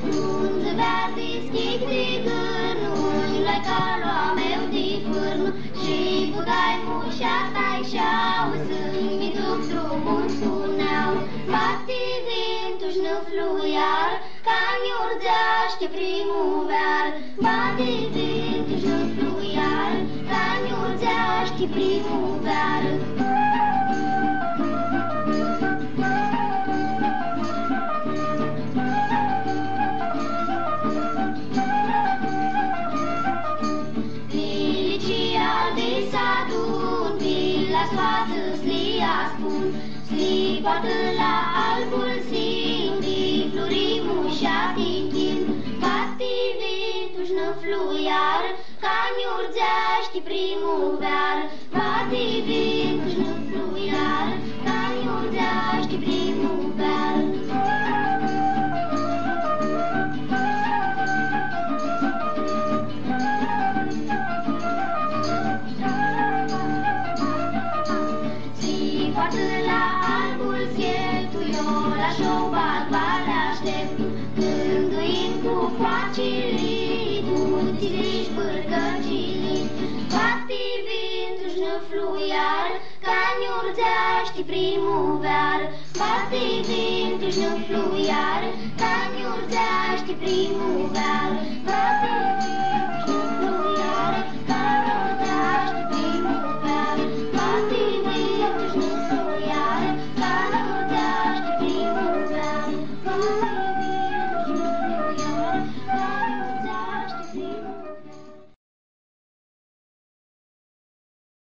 Frunze verzi schig de gârnul, la calua meu de fârn, și budai mușa-tai și-au, să-mi duc drumul spuneau. Bate vintul-și năfluiar, ca-mi urzeaște primăvar. Bate vintul-și năfluiar, ca-mi urzeaște primăvar. Sli poartă la albul sim, de florimu și-a tinchin. Bate vintul-și năfluiar, ca-mi urzeaște primăvar. Bate vintul-și năfluiar, ca-mi urzeaște primăvar. Poartă la albul schieltul, eu la șobat vale aștept. Gânduind cu coacilii, du-ți zici pârgăcilii. Bate vintul-și năfluiar, ca-mi urzeaște primăvar. Bate vintul-și năfluiar, ca-mi urzeaște primăvar. Bate vintul-și